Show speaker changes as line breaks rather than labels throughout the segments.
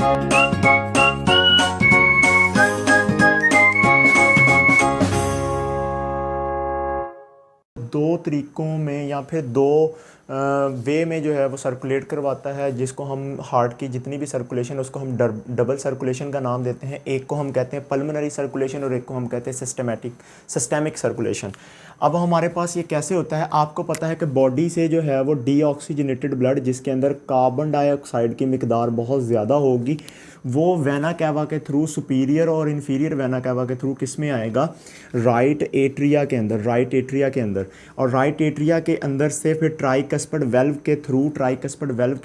दो तरीक़ों में या फिर दो वे में जो है वो सर्कुलेट करवाता है, जिसको हम हार्ट की जितनी भी सर्कुलेशन उसको हम डबल सर्कुलेशन का नाम देते हैं। एक को हम कहते हैं पल्मोनरी सर्कुलेशन और एक को हम कहते हैं सिस्टेमिक सर्कुलेशन। अब हमारे पास ये कैसे होता है, आपको पता है कि बॉडी से जो है वो डीऑक्सीजनेटेड ब्लड जिसके अंदर कार्बन डाइऑक्साइड की मिकदार बहुत ज़्यादा होगी, वो वेना कैवा के थ्रू, सुपीरियर और इन्फीरियर वेना कैवा के थ्रू किस में आएगा, राइट एट्रिया के अंदर, राइट एट्रिया के अंदर। और राइट एट्रिया के अंदर से फिर ट्राइकस्पिड वेल्व के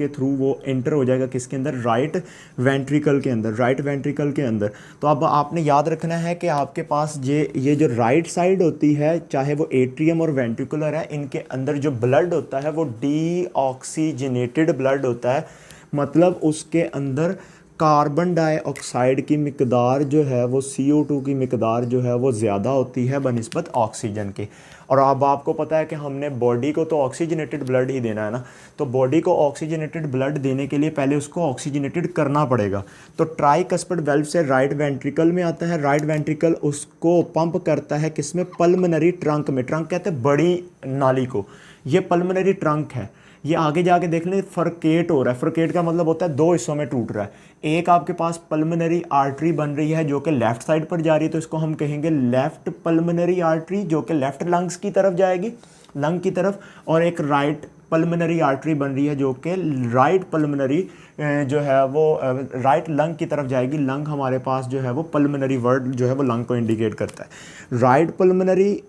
थ्रू वो एंटर हो जाएगा किसके अंदर, राइट वेंट्रिकल के अंदर, राइट वेंट्रिकल के अंदर। तो अब आपने याद रखना है कि आपके पास ये जो राइट साइड होती है, चाहे वो एट्रियम और वेंट्रिकुलर है, इनके अंदर जो ब्लड होता है वो डीऑक्सीजनेटेड ब्लड होता है। मतलब उसके अंदर कार्बन डाइऑक्साइड की मिकदार जो है वो CO2 की मिकदार जो है वो ज़्यादा होती है बनिस्बत ऑक्सीजन के। और अब आपको पता है कि हमने बॉडी को तो ऑक्सीजनेटेड ब्लड ही देना है ना, तो बॉडी को ऑक्सीजनेटेड ब्लड देने के लिए पहले उसको ऑक्सीजनेटेड करना पड़ेगा। तो ट्राइकस्पिड वेल्व से राइट वेंट्रिकल में आता है, राइट वेंट्रिकल उसको पंप करता है किसमें, पल्मोनरी ट्रंक में। ट्रंक कहते हैं बड़ी नाली को, ये पल्मोनरी ट्रंक है। ये आगे जाके देख लें फरकेट हो रहा है, फरकेट का मतलब होता है दो हिस्सों में टूट रहा है। एक आपके पास पल्मोनरी आर्टरी बन रही है जो कि लेफ़्ट साइड पर जा रही है, तो इसको हम कहेंगे लेफ़्ट पल्मोनरी आर्टरी, जो कि लेफ़्ट लंग्स की तरफ जाएगी, लंग की तरफ। और एक राइट पल्मोनरी आर्टरी बन रही है जो कि राइट पल्मोनरी जो है वो राइट लंग की तरफ जाएगी। लंग हमारे पास जो है वो पल्मोनरी वर्ड जो है वो लंग को इंडिकेट करता है। राइट पल्मोनरी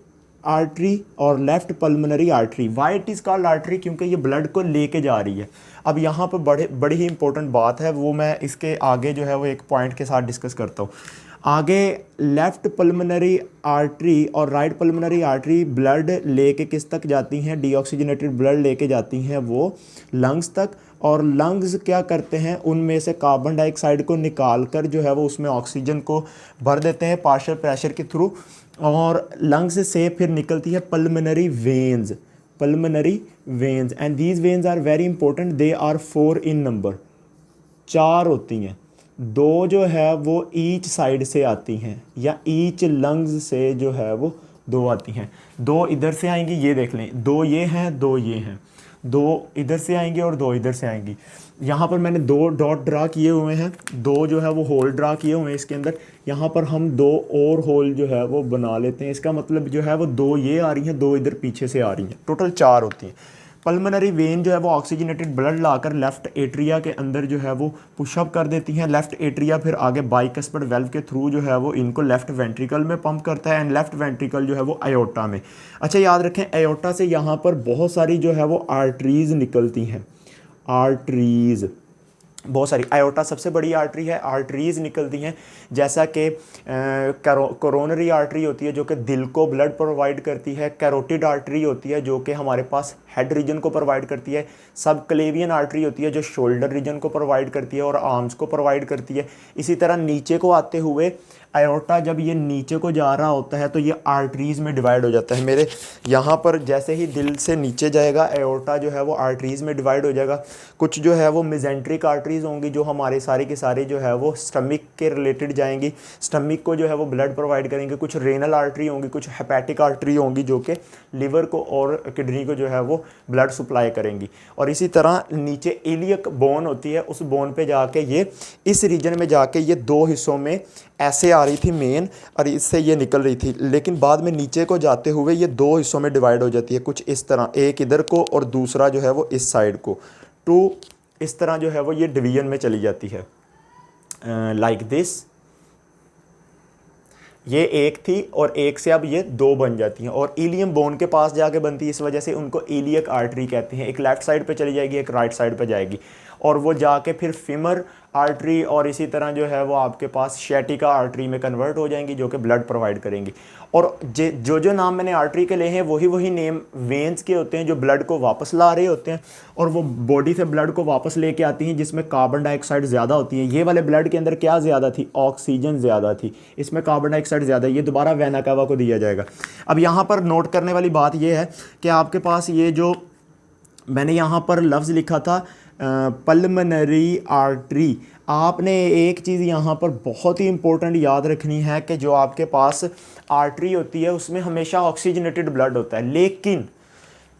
आर्टरी और left pulmonary artery. Why it is called artery, क्योंकि ये ब्लड को लेके जा रही है। अब यहाँ पर बड़ी ही इंपॉर्टेंट बात है, वो मैं इसके आगे जो है वो एक पॉइंट के साथ डिस्कस करता हूँ। आगे लेफ़्ट पल्मोनरी आर्टरी और राइट पल्मोनरी आर्टरी ब्लड लेके किस तक जाती हैं, डीऑक्सीजनेटेड ब्लड लेके जाती हैं वो लंग्स तक। और लंग्स क्या करते हैं, उनमें से कार्बन डाइऑक्साइड को निकाल कर जो है वो उसमें ऑक्सीजन को भर देते हैं पार्शियल प्रेशर के थ्रू। और लंग्स से फिर निकलती है pulmonary veins and these veins are very important, they are 4 in number, 4 होती हैं। 2 जो है वो ईच साइड से आती हैं, या ईच लंग्स से जो है वो 2 आती हैं। 2 इधर से आएंगी, ये देख लें, 2 ये हैं, 2 ये हैं, 2 इधर से आएंगे और 2 इधर से आएंगी। यहाँ पर मैंने 2 डॉट ड्रा किए हुए हैं, 2 जो है वो होल ड्रा किए हुए हैं इसके अंदर। यहाँ पर हम 2 और होल जो है वो बना लेते हैं। इसका मतलब जो है वो 2 ये आ रही हैं, 2 इधर पीछे से आ रही हैं, टोटल 4 होती हैं। पल्मोनरी वेन जो है वो ऑक्सीजनेटेड ब्लड लाकर लेफ़्ट एट्रिया के अंदर जो है वो पुशअप कर देती हैं। लेफ़्ट एट्रिया फिर आगे बाइकस्पिड वेल्व के थ्रू जो है वो इनको लेफ़्ट वेंट्रिकल में पंप करता है, एंड लेफ़्ट वेंट्रिकल जो है वो आयोटा में। अच्छा याद रखें, आयोटा से यहाँ पर बहुत सारी जो है वो आर्टरीज़ निकलती हैं, आर्टरीज़ बहुत सारी। आयोटा सबसे बड़ी आर्टरी है, आर्टरीज़ निकलती हैं, जैसा कि कोरोनरी आर्टरी होती है जो कि दिल को ब्लड प्रोवाइड करती है, कैरोटिड आर्टरी होती है जो कि हमारे पास हेड रीजन को प्रोवाइड करती है, सब क्लेवियन आर्टरी होती है जो शोल्डर रीजन को प्रोवाइड करती है और आर्म्स को प्रोवाइड करती है। इसी तरह नीचे को आते हुए आयोटा जब ये नीचे को जा रहा होता है तो ये आर्टरीज़ में डिवाइड हो जाता है। मेरे यहाँ पर जैसे ही दिल से नीचे जाएगा आयोटा जो है वो आर्टरीज़ में डिवाइड हो जाएगा। कुछ जो है वो मेजेंट्रिक आर्टरीज़ होंगी जो हमारे सारे के सारे जो है वो स्टमक के रिलेटेड जाएंगी, स्टमक को जो है वो ब्लड प्रोवाइड करेंगे। कुछ रेनल आर्टरी होंगी, कुछ हेपेटिक आर्टरी होंगी जो कि लिवर को और किडनी को जो है वो ब्लड सप्लाई करेंगी। और इसी तरह नीचे इलियक बोन होती है, उस बोन पे जाके ये इस रीजन में जाके ये 2 हिस्सों में ऐसे आ रही थी मेन, और इससे ये निकल रही थी, लेकिन बाद में नीचे को जाते हुए ये 2 हिस्सों में डिवाइड हो जाती है, कुछ इस तरह, एक इधर को और दूसरा जो है वो इस साइड को, टू इस तरह जो है वो ये डिवीजन में चली जाती है, लाइक दिस। ये एक थी और एक से अब ये 2 बन जाती हैं, और इलियम बोन के पास जाके बनती है, इस वजह से उनको इलियक आर्टरी कहते हैं। एक लेफ़्ट साइड पे चली जाएगी, एक राइट साइड पे जाएगी, और वो जाके फिर फीमर आर्टरी और इसी तरह जो है वो आपके पास शैटिका आर्टरी में कन्वर्ट हो जाएंगी जो कि ब्लड प्रोवाइड करेंगी। और जो नाम मैंने आर्टरी के लिए हैं वही नेम वेन्स के होते हैं जो ब्लड को वापस ला रहे होते हैं, और वो बॉडी से ब्लड को वापस लेके आती हैं जिसमें कार्बन डाइऑक्साइड ज़्यादा होती है। ये वाले ब्लड के अंदर क्या ज़्यादा थी, ऑक्सीजन ज़्यादा थी, इसमें कार्बन डाइऑक्साइड ज़्यादा, ये दोबारा वेना कावा को दिया जाएगा। अब यहाँ पर नोट करने वाली बात यह है कि आपके पास ये जो मैंने यहाँ पर लफ्ज़ लिखा था पल्मनरी आर्टरी। आपने एक चीज़ यहाँ पर बहुत ही इंपॉर्टेंट याद रखनी है कि जो आपके पास आर्टरी होती है उसमें हमेशा ऑक्सीजनेटेड ब्लड होता है, लेकिन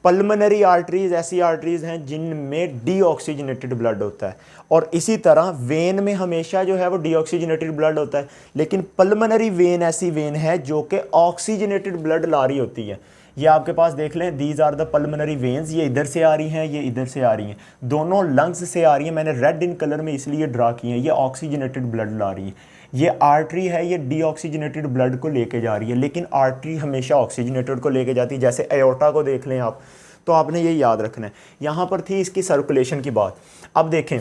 पल्मनरी आर्टरीज ऐसी आर्टरीज हैं जिनमें डीऑक्सीजनेटेड ब्लड होता है, और इसी तरह वेन में हमेशा जो है वो डीऑक्सीजनेटेड ब्लड होता है, लेकिन पल्मनरी वेन ऐसी वेन है जो कि ऑक्सीजनेटेड ब्लड ला रही होती है। ये आपके पास देख लें, these are the pulmonary veins, ये इधर से आ रही हैं, ये इधर से आ रही हैं, दोनों लंग्स से आ रही हैं। मैंने रेड इन कलर में इसलिए ड्रा की हैं, ये ऑक्सीजनेटेड ब्लड ला रही है। ये आर्टरी है, ये डीऑक्सीजनेटेड ब्लड को लेके जा रही है, लेकिन आर्टरी हमेशा ऑक्सीजनेटेड को लेके जाती है। जैसे एयोर्टा को देख लें आप, तो आपने ये याद रखना है। यहाँ पर थी इसकी सर्कुलेशन की बात। अब देखें,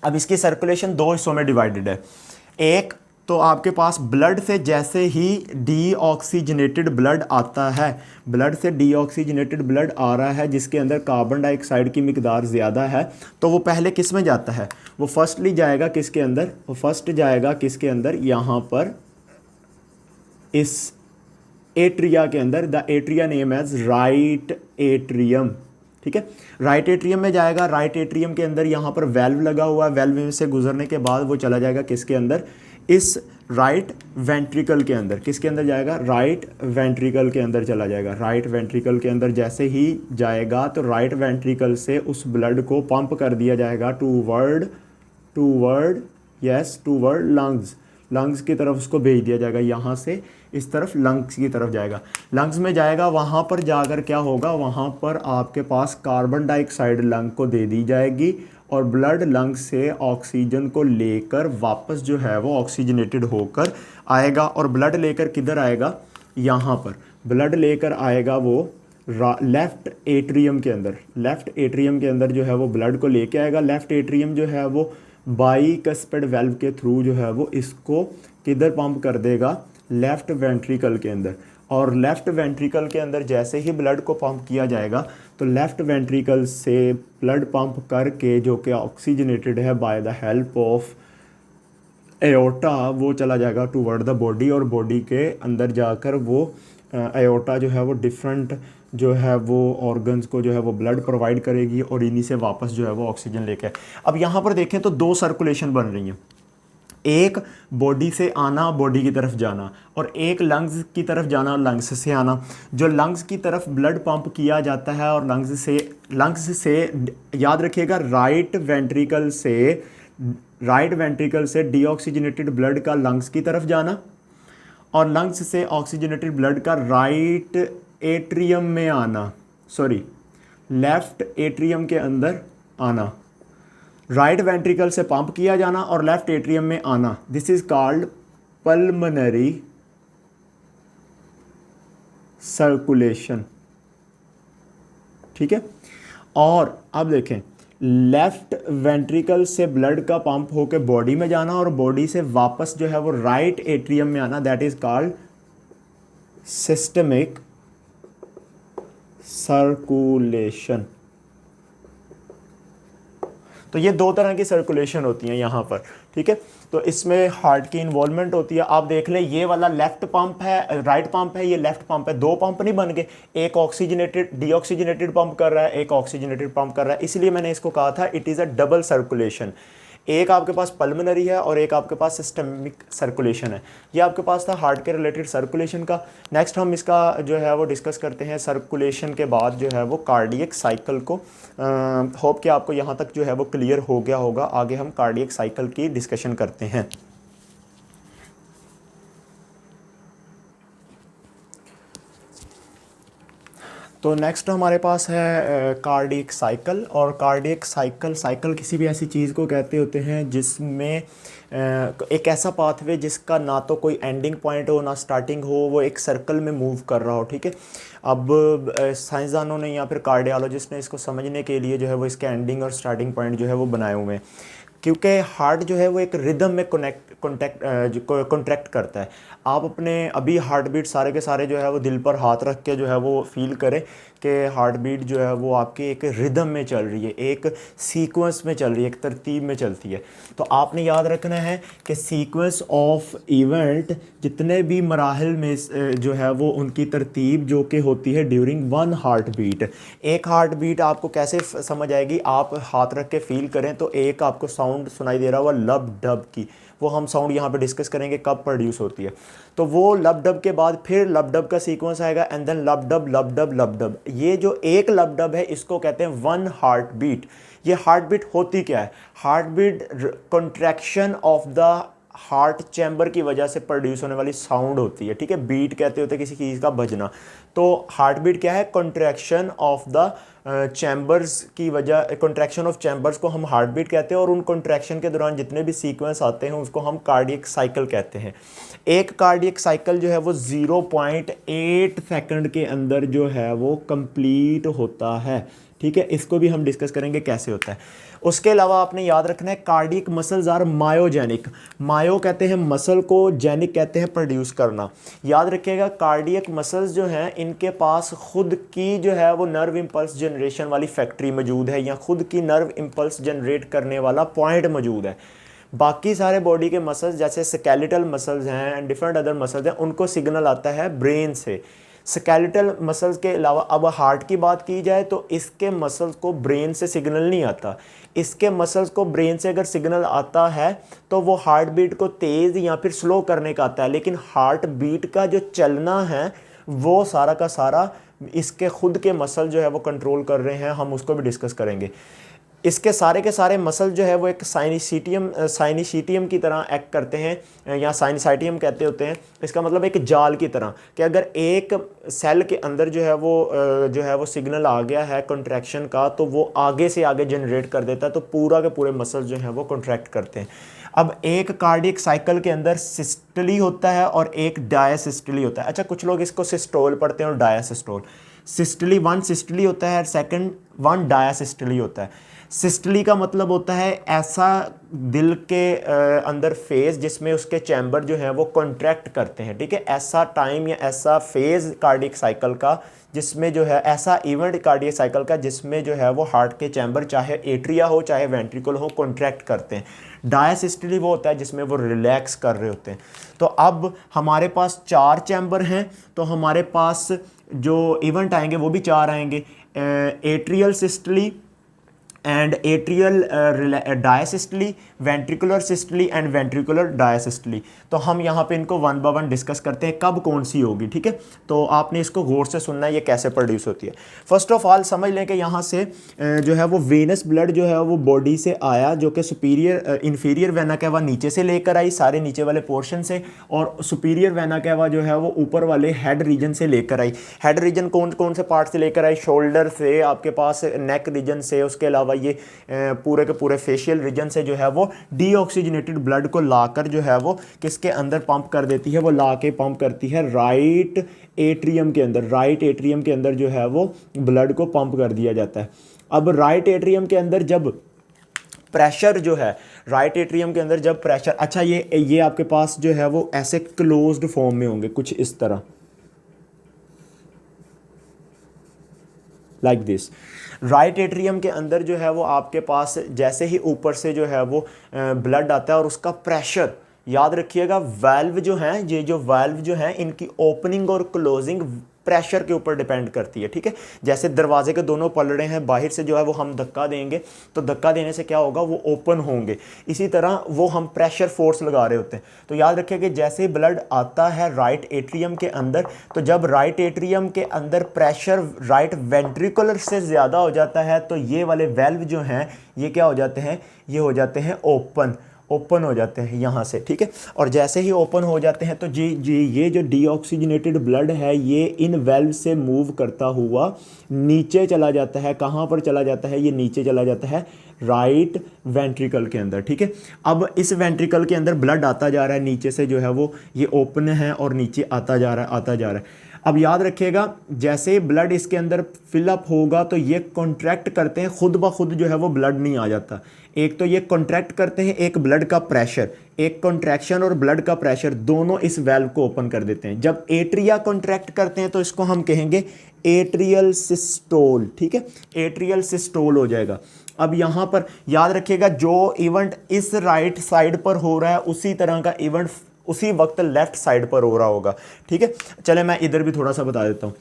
अब इसकी सर्कुलेशन दो हिस्सों में डिवाइडेड है। एक तो आपके पास ब्लड से जैसे ही डीऑक्सीजनेटेड ब्लड आता है, ब्लड से डीऑक्सीजनेटेड ब्लड आ रहा है जिसके अंदर कार्बन डाइऑक्साइड की मिकदार ज़्यादा है, तो वो पहले किस में जाता है? वो फर्स्टली जाएगा किसके अंदर? वो फर्स्ट जाएगा किसके अंदर? यहाँ पर इस एट्रिया के अंदर, the atria name as right atrium. ठीक है, राइट एट्रियम में जाएगा। राइट एट्रियम के अंदर यहाँ पर वेल्व लगा हुआ है, वेल्व में से गुजरने के बाद वो चला जाएगा किसके अंदर? इस राइट वेंट्रिकल के अंदर। किसके अंदर जाएगा? राइट वेंट्रिकल के अंदर चला जाएगा। राइट वेंट्रिकल के अंदर जैसे ही जाएगा तो राइट वेंट्रिकल से उस ब्लड को पंप कर दिया जाएगा टूवर्ड लंग्स। लंग्स की तरफ उसको भेज दिया जाएगा, यहाँ से इस तरफ लंग्स की तरफ जाएगा। लंग्स में जाएगा, वहाँ पर जाकर क्या होगा? वहाँ पर आपके पास कार्बन डाइऑक्साइड लंग को दे दी जाएगी और ब्लड लंग से ऑक्सीजन को लेकर वापस जो है वो ऑक्सीजनेटेड होकर आएगा। और ब्लड लेकर किधर आएगा? यहाँ पर ब्लड लेकर आएगा वो लेफ़्ट एट्रियम के अंदर। लेफ़्ट एट्रियम के अंदर जो है वो ब्लड को लेके आएगा। लेफ़्ट एट्रियम जो है वो बाईकस्पिड वेल्व के थ्रू जो है वो इसको किधर पंप कर देगा? लेफ़्ट वेंट्रिकल के अंदर। और लेफ़्ट वेंट्रिकल के अंदर जैसे ही ब्लड को पंप किया जाएगा तो लेफ़्ट वेंट्रिकल से ब्लड पंप करके जो कि ऑक्सीजनेटेड है बाय द हेल्प ऑफ एयोर्टा, वो चला जाएगा टूवर्ड द बॉडी, और बॉडी के अंदर जाकर वो एयोर्टा जो है वो डिफरेंट जो है वो ऑर्गन्स को जो है वो ब्लड प्रोवाइड करेगी और इन्हीं से वापस जो है वो ऑक्सीजन लेके। अब यहाँ पर देखें तो दो सर्कुलेशन बन रही हैं, एक बॉडी से आना, बॉडी की तरफ जाना, और एक लंग्स की तरफ जाना और लंग्स से आना। जो लंग्स की तरफ ब्लड पंप किया जाता है और लंग्स से याद रखिएगा, राइट वेंट्रिकल से डीऑक्सीजनेटेड ब्लड का लंग्स की तरफ जाना और लंग्स से ऑक्सीजनेटेड ब्लड का राइट एट्रियम में आना, लेफ्ट एट्रियम के अंदर आना। राइट वेंट्रिकल से पंप किया जाना और लेफ्ट एट्रियम में आना। This is called pulmonary circulation. ठीक है, और अब देखें, लेफ्ट वेंट्रिकल से ब्लड का पंप होकर बॉडी में जाना और बॉडी से वापस जो है वो राइट एट्रियम में आना, that is called systemic circulation. तो ये दो तरह की सर्कुलेशन होती हैं यहाँ पर। ठीक है, तो इसमें हार्ट की इन्वॉल्वमेंट होती है। आप देख लें, ये वाला लेफ्ट पंप है, राइट पंप है, ये लेफ्ट पंप है, दो पंप नहीं बन गए, एक ऑक्सीजनेटेड डीऑक्सीजनेटेड पंप कर रहा है, एक ऑक्सीजनेटेड पंप कर रहा है, इसलिए मैंने इसको कहा था it is a double circulation. एक आपके पास पल्मनरी है और एक आपके पास सिस्टमिक सर्कुलेशन है। ये आपके पास था हार्ट के रिलेटेड सर्कुलेशन का। नेक्स्ट हम इसका जो है वो डिस्कस करते हैं सर्कुलेशन के बाद जो है वो कार्डियक साइकिल को। होप कि आपको यहाँ तक जो है वो क्लियर हो गया होगा। आगे हम कार्डियक साइकिल की डिस्कशन करते हैं। तो नेक्स्ट हमारे पास है कार्डियक साइकिल। और कार्डियक साइकिल किसी भी ऐसी चीज़ को कहते होते हैं जिसमें एक ऐसा पाथवे जिसका ना तो कोई एंडिंग पॉइंट हो ना स्टार्टिंग हो, वो एक सर्कल में मूव कर रहा हो। ठीक है, अब साइंसदानों ने या फिर कार्डियोलॉजिस्ट ने इसको समझने के लिए जो है वो इसके एंडिंग और स्टार्टिंग पॉइंट जो है वो बनाए हुए हैं, क्योंकि हार्ट जो है वो एक रिदम में कॉन्ट्रैक्ट करता है। आप अपने अभी हार्ट बीट सारे के सारे जो है वो दिल पर हाथ रख के जो है वो फील करें कि हार्ट बीट जो है वो आपके एक रिदम में चल रही है, एक सीक्वेंस में चल रही है, एक तरतीब में चलती है। तो आपने याद रखना है कि सीक्वेंस ऑफ इवेंट जितने भी मराहल में जो है वो उनकी तरतीब जो कि होती है ड्यूरिंग वन हार्ट बीट। एक हार्ट बीट आपको कैसे समझ आएगी, आप हाथ रख के फील करें तो एक आपको साउंड सुनाई दे रहा होगा लब डब की, वो हम साउंड यहाँ पे डिस्कस करेंगे कब प्रोड्यूस होती है। तो वो लब डब के बाद फिर लब डब का सीक्वेंस आएगा and then lub dub lub dub lub dub. ये जो एक लब डब है इसको कहते हैं वन हार्ट बीट। ये हार्ट बीट होती क्या है, heart beat contraction of the heart chamber की वजह से प्रोड्यूस होने वाली साउंड होती है, ठीक है। बीट कहते होते किसी चीज़ का बजना। तो हार्ट बीट क्या है, कॉन्ट्रैक्शन ऑफ द चैम्बर्स की वजह, कॉन्ट्रैक्शन ऑफ चैम्बर्स को हम हार्ट बीट कहते हैं, और उन कॉन्ट्रैक्शन के दौरान जितने भी सीक्वेंस आते हैं उसको हम कार्डियक साइकिल कहते हैं। एक कार्डियक साइकिल जो है वो 0.8 सेकंड के अंदर जो है वो कंप्लीट होता है, ठीक है। इसको भी हम डिस्कस करेंगे कैसे होता है। उसके अलावा आपने याद रखना है कार्डियक मसल्स आर मायोजेनिक। मायो कहते हैं मसल को, जेनिक कहते हैं प्रोड्यूस करना। याद रखिएगा कार्डियक मसल्स जो हैं इनके पास खुद की जो है वो नर्व इम्पल्स जनरेशन वाली फैक्ट्री मौजूद है, या खुद की नर्व इम्पल्स जनरेट करने वाला पॉइंट मौजूद है। बाकी सारे बॉडी के मसल्स जैसे स्केलेटल मसल्स हैं एंड डिफरेंट अदर मसल्स हैं, उनको सिग्नल आता है ब्रेन से। स्केलेटल मसल्स के अलावा अब हार्ट की बात की जाए तो इसके मसल्स को ब्रेन से सिग्नल नहीं आता। इसके मसल्स को ब्रेन से अगर सिग्नल आता है तो वो हार्ट बीट को तेज़ या फिर स्लो करने का आता है, लेकिन हार्ट बीट का जो चलना है वो सारा का सारा इसके खुद के मसल जो है वो कंट्रोल कर रहे हैं, हम उसको भी डिस्कस करेंगे। इसके सारे के सारे मसल जो है वो एक साइनिसीटियम की तरह एक्ट करते हैं, या साइनिसाइटियम कहते होते हैं। इसका मतलब एक जाल की तरह कि अगर एक सेल के अंदर जो है वो सिग्नल आ गया है कॉन्ट्रैक्शन का, तो वो आगे से आगे जनरेट कर देता है, तो पूरा के पूरे मसल जो है वो कॉन्ट्रैक्ट करते हैं। अब एक कार्डियक साइकिल के अंदर सिस्टली होता है और एक डायसिस्टली होता है। अच्छा, कुछ लोग इसको सिस्टोल पढ़ते हैं और डायसिस्टोल। सिस्टली, वन सिस्टली होता है, सेकंड वन डायसिस्टली होता है। सिस्टली का मतलब होता है ऐसा दिल के अंदर फेज़ जिसमें उसके चैम्बर जो है वो कॉन्ट्रैक्ट करते हैं, ठीक है। ऐसा टाइम या ऐसा फेज़ कार्डियक साइकिल का जिसमें जो है, ऐसा इवेंट कार्डियक साइकिल का जिसमें जो है वो हार्ट के चैम्बर चाहे एट्रिया हो चाहे वेंट्रिकल हो कॉन्ट्रैक्ट करते हैं। डायसिस्टली वो होता है जिसमें वो रिलैक्स कर रहे होते हैं। तो अब हमारे पास 4 चैम्बर हैं, तो हमारे पास जो इवेंट आएंगे वो भी 4 आएंगे, atrial systole and atrial diastole, ventricular systole and ventricular diastole. तो हम यहाँ पे इनको वन बाय वन डिस्कस करते हैं कब कौन सी होगी, ठीक है। तो आपने इसको गौर से सुनना है ये कैसे प्रोड्यूस होती है। फर्स्ट ऑफ ऑल समझ लें कि यहाँ से जो है वो वेनस ब्लड जो है वो बॉडी से आया, जो कि सुपीरियर इंफीरियर वेना कैवा नीचे से लेकर आई, सारे नीचे वाले पोर्शन से, और सुपीरियर वेना कैवा जो है वो ऊपर वाले हेड रीजन से लेकर आई। हेड रीजन कौन कौन से पार्ट से लेकर आई, शोल्डर से, आपके पास नेक रीजन से, उसके अलावा ये पूरे के पूरे फेशियल रीजन से जो है वो डीऑक्सीजनेटेड ब्लड को लाकर जो है वो किसके अंदर पंप कर देती है, वो ला के पंप करती है राइट एट्रियम के अंदर। राइट एट्रियम के अंदर जो है वो ब्लड को पंप कर दिया जाता है। अब राइट एट्रियम के अंदर जब प्रेशर जो है, राइट एट्रियम के अंदर जब प्रेशर, अच्छा ये आपके पास जो है वो ऐसे क्लोज्ड फॉर्म में होंगे कुछ इस तरह, लाइक दिस। राइट एट्रियम के अंदर जो है वो आपके पास जैसे ही ऊपर से जो है वो ब्लड आता है और उसका प्रेशर, याद रखिएगा वाल्व जो हैं, ये जो वाल्व जो हैं इनकी ओपनिंग और क्लोजिंग प्रेशर के ऊपर डिपेंड करती है, ठीक है। जैसे दरवाजे के दोनों पलड़े हैं, बाहर से जो है वो हम धक्का देंगे तो धक्का देने से क्या होगा, वो ओपन होंगे। इसी तरह वो हम प्रेशर फोर्स लगा रहे होते हैं। तो याद रखिए कि जैसे ही ब्लड आता है राइट एट्रियम के अंदर, तो जब राइट एट्रियम के अंदर प्रेशर राइट वेंट्रिकुलर से ज़्यादा हो जाता है तो ये वाले वेल्व जो हैं ये क्या हो जाते हैं, ये हो जाते हैं ओपन हो जाते हैं यहाँ से, ठीक है। और जैसे ही ओपन हो जाते हैं तो ये जो डीऑक्सीजनेटेड ब्लड है ये इन वेल्व से मूव करता हुआ नीचे चला जाता है। कहाँ पर चला जाता है, ये नीचे चला जाता है राइट वेंट्रिकल के अंदर, ठीक है। अब इस वेंट्रिकल के अंदर ब्लड आता जा रहा है नीचे से, जो है वो ये ओपन है और नीचे आता जा रहा है। अब याद रखिएगा, जैसे ब्लड इसके अंदर फिलअप होगा तो ये कॉन्ट्रैक्ट करते हैं, खुद ब खुद जो है वो ब्लड नहीं आ जाता। एक तो ये कॉन्ट्रैक्ट करते हैं, एक ब्लड का प्रेशर, एक कॉन्ट्रैक्शन और ब्लड का प्रेशर दोनों इस वेल्व को ओपन कर देते हैं। जब एट्रिया कॉन्ट्रैक्ट करते हैं तो इसको हम कहेंगे एट्रियल सिस्टोल, ठीक है, एट्रियल सिस्टोल हो जाएगा। अब यहाँ पर याद रखिएगा, जो इवेंट इस राइट साइड पर हो रहा है उसी तरह का इवेंट उसी वक्त लेफ्ट साइड पर हो रहा होगा, ठीक है। चले मैं इधर भी थोड़ा सा बता देता हूँ।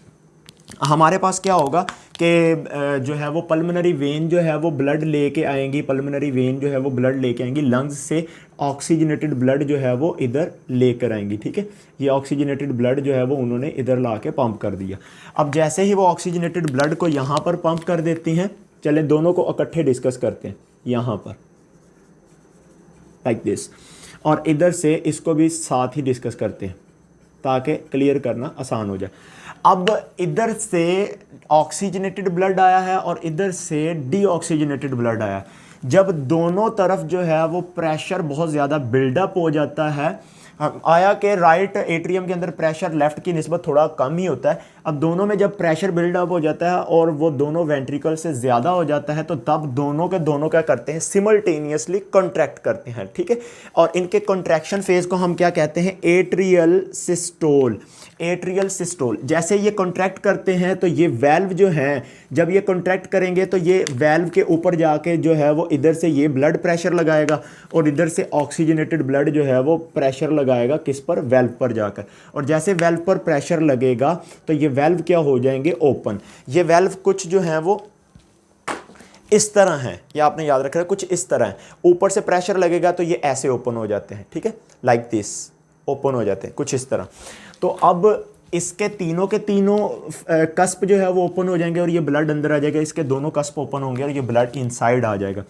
हमारे पास क्या होगा कि जो है वो पल्मोनरी वेन जो है वो ब्लड लेके आएंगी, पल्मोनरी वेन जो है वो ब्लड लेके आएंगी, लंग्स से ऑक्सीजनेटेड ब्लड जो है वो इधर लेकर आएंगी, ठीक है। ये ऑक्सीजनेटेड ब्लड जो है वो उन्होंने इधर ला के पंप कर दिया। अब जैसे ही वो ऑक्सीजनेटेड ब्लड को यहाँ पर पंप कर देती हैं, चले दोनों को इकट्ठे डिस्कस करते हैं यहाँ पर, लाइक दिस, और इधर से इसको भी साथ ही डिस्कस करते हैं ताकि क्लियर करना आसान हो जाए। अब इधर से ऑक्सीजनेटेड ब्लड आया है और इधर से डीऑक्सीजनेटेड ब्लड आया है। जब दोनों तरफ जो है वो प्रेशर बहुत ज़्यादा बिल्डअप हो जाता है, आया कि राइट एट्रियम के अंदर प्रेशर लेफ्ट की निस्बत थोड़ा कम ही होता है। अब दोनों में जब प्रेशर बिल्डअप हो जाता है और वो दोनों वेंट्रिकल से ज़्यादा हो जाता है, तो तब दोनों के दोनों क्या करते हैं, सिमल्टेनियसली कॉन्ट्रैक्ट करते हैं, ठीक है। और इनके कॉन्ट्रैक्शन फेज को हम क्या कहते हैं, एट्रियल सिस्टोल। एट्रियल सिस्टोल जैसे ये कॉन्ट्रैक्ट करते हैं तो ये वेल्व जो हैं, जब ये कॉन्ट्रैक्ट करेंगे तो ये वेल्व के ऊपर जाके जो है वो इधर से ये ब्लड प्रेशर लगाएगा और इधर से ऑक्सीजनेटेड ब्लड जो है वो प्रेशर लगाएगा किस पर, वेल्व पर जाकर। और जैसे वेल्व पर प्रेशर लगेगा तो ये वेल्व क्या हो जाएंगे, ओपन। ये वेल्व कुछ जो है वो इस तरह है, ये आपने याद रखना है, कुछ इस तरह है। ऊपर से प्रेशर लगेगा तो ये ऐसे ओपन हो जाते हैं, ठीक है, लाइक दिस ओपन हो जाते हैं कुछ इस तरह। तो अब इसके तीनों के तीनों कस्प जो है वो ओपन हो जाएंगे और ये ब्लड अंदर आ जाएगा, इसके दोनों कस्प ओपन होंगे और ये ब्लड इनसाइड आ जाएगा।